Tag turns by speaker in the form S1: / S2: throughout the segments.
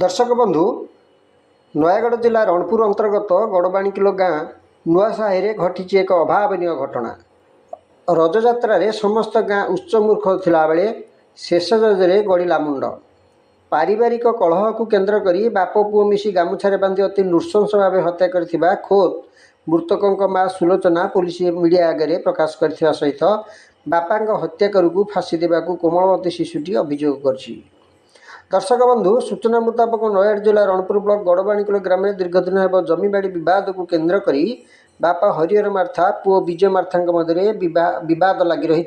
S1: दर्शक बंधु नयागढ़ जिला रणपुर अंतर्गत गड़बाणीकिलो गाँ नुआ साहि घटी एक अभावन घटना। रजयात्रा समस्त गाँ उच्चमूर्ख थिला बेले शेष रजरे गड़िला मुंड। पारिवारिक कलह को केन्द्र करी बाप पुओ मिसी गामुछारे बांधि अति नृशंस भाव हत्या करथिबा खोद मृतकों माँ सुलोचना पुलिस मीडिया आगे प्रकाश करथिबा सहित बापांक हत्याकरू फांसी देवाकू कोमलमती शिशुटी अभियोग करछि। दर्शक बंधु सूचना मुताबक नयागढ़ जिला रणपुर ब्लॉक गड़बाणीकिलो ग्राम में दीर्घदिन हेब जमीबाड़ी विवाद को केन्द्र करी बापा हरिहर मार्था पुओ विजय मार्था मध्य विवाद लगी रही।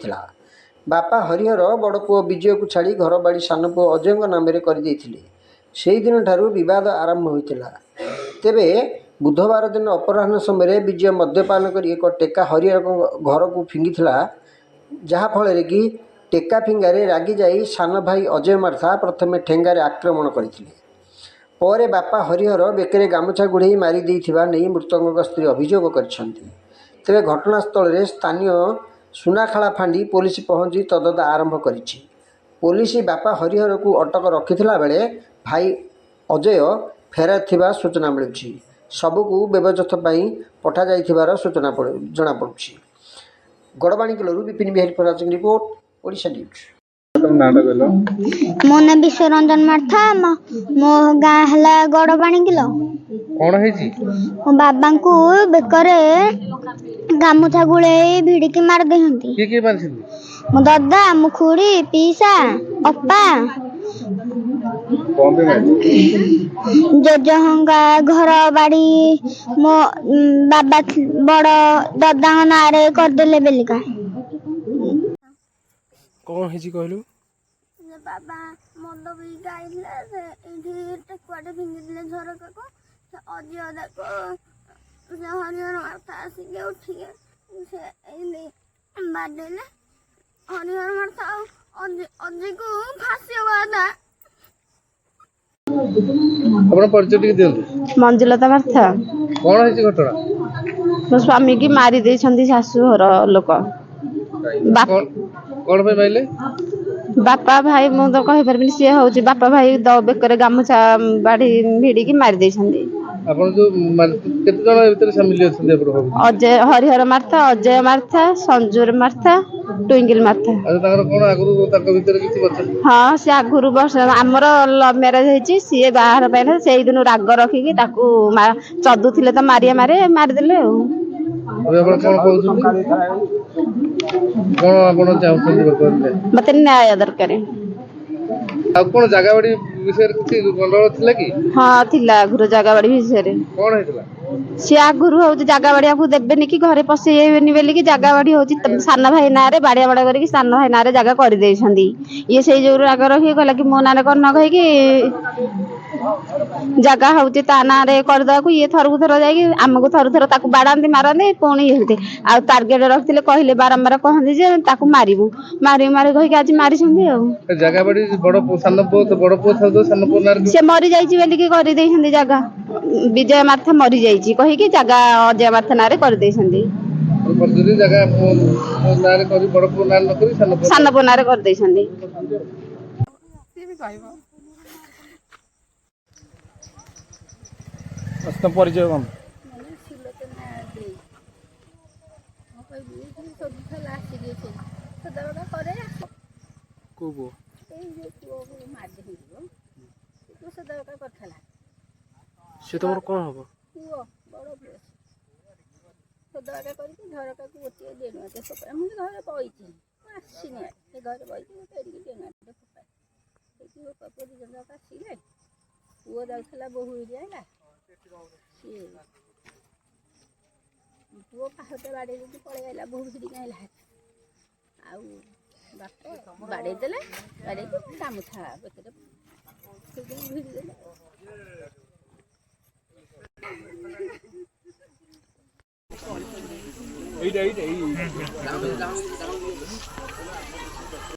S1: बापा हरिहर बड़ पुओ विजय को छाड़ी घर बाड़ी सान पुओ अजय नाम से दिन ठारू विवाद आरंभ होता। तेबे बुधवार दिन अपराह्न समय विजय मद्यपान कर एक टेका हरिहर घर को फिंगी जहाँफल कि टेका फिंगारे रागी जाई सान भाई अजय मार्था प्रथमे ठेंगारे आक्रमण करथिले। परे बापा हरिहर बेकरे गामुछा गुड़े मारी देइथिबा नै मृतक स्त्री अभियोग करछन्ती। तेबे घटनास्थल में स्थानीय सुनाखाला फांडी पुलिस पहुंची तदंत आरंभ करिछि। पुलिस बापा हरिहर को अटक रखिथिला बेले भाई अजय फेरार थिबा सूचना मिलुछि। सबको व्यवच्छेद पई पठा जाइथिबार सूचना जना पड़ुछि। गड़बाणीकिलो विपिन बिहारी पराज रिपोर्ट ओडिशा न्यूज।
S2: मो ना विश्व रंजन मार्था मो गाँ है गड़बाणीकिलो।
S3: कौन है जी?
S2: मो बाबा को बेकरे गामुछा गुड़े भिड़िकी मार देहंती।
S3: के मारछिन?
S2: मो दादा मो खुड़ी पीसा अप्पा
S3: कौन पे मारछिन?
S2: जजहंगा घर बाड़ी मो बाबा बड़ दादा नारे कर देले बेलिका।
S3: कौन है जी कहलु?
S2: बाबा मंड भी गाइले से इठी टेकुआटे फिंगी दिले झरका को से अजय देखो से हरिहर मार्था आसिके उठिके से एने बाडेले हरिहर मार्था अजय को फांसी वादा।
S3: अपना परिचय टिके दियंतु।
S4: मंजुलता मार्था।
S3: कौन है जी घटना?
S4: मो स्वामी की मारी देछंती सासु घर लोक।
S3: कौन पे माइले?
S4: बापा भाई मु तो कहि परबिनी से होउची बापा भाई द बेकरे गामुछा बाड़ी भिड़ी की मारी देछंती।
S3: अपन जो केते जण भीतर शामिल अछन अपन?
S4: अजय हरिहर मार्था अजय मार्था संजूर मार्था ट्विंकल मार्था।
S3: अरे ताकर कोन आगु ताक भीतर किछि बचन?
S4: हां से आगुरु वर्ष हमर लव मैरिज हेची सी बाहर पैना सेई दिन राग रखी की ताकू चदु थिले त मारिया मारी देले।
S3: अबे अपन कोन कहउछन? कोन अपन चाहउछन बकरले?
S4: मते न्याय दरकार।
S3: अब कोन जगह बाड़ी विषय किछि गंडल थिला कि?
S4: हां थिला गुरु जगह बाड़ी विषय रे।
S3: कोन हेतला?
S4: से आगुरु होउची जगह बाड़िया को देबेनी कि घरे पसेइबेनी बेली कि जगह बाड़ी होउची सान भाई नारे बाड़िया बाड़ा करी कि सान भाई नारे जगह कर देइछंदी। ये सेई जो राग रखी कहला कि मो नारे कर न कहि कि जगह होउची ता नारे कर दा को ये थरगु थर जाई कि हमको थर थर ताकू बाडांती मारंदी पुणी हेते आ टारगेट रखथिले कहिले बारंबार कहंदी जे ताकू मारिबू मारी कहि कि आज मारी छंदी आ
S3: जगह बाड़ी बड़ सान बड़ तो सान नार
S4: से मरी जाईची बेली कि कर देइछंदी जगह विजय मार्था मरी जाईची कहि कि जगह अजय मार्था नारे कर देइछंदी।
S3: परजरी जगह नारे करी बड़ नार न करी सान
S4: नारे कर देइछंदी।
S3: अस्तं परिचय कम को से तमर कोन हबो?
S5: सदाका करके झरका को गोटे देनुआते फपाय मु घर बइची आसीने ए घर बइची पेड़ी देनुआते फपाय एकी हो पपरी जंगा सीले वो जाउथला बहु जाइला से वो पाहते बाडे जे पळे आइला बहु भिडी गाइला आउ बाप बाडे देले बाडे को कामुथा बेकरे से भिडी देले
S3: এইটা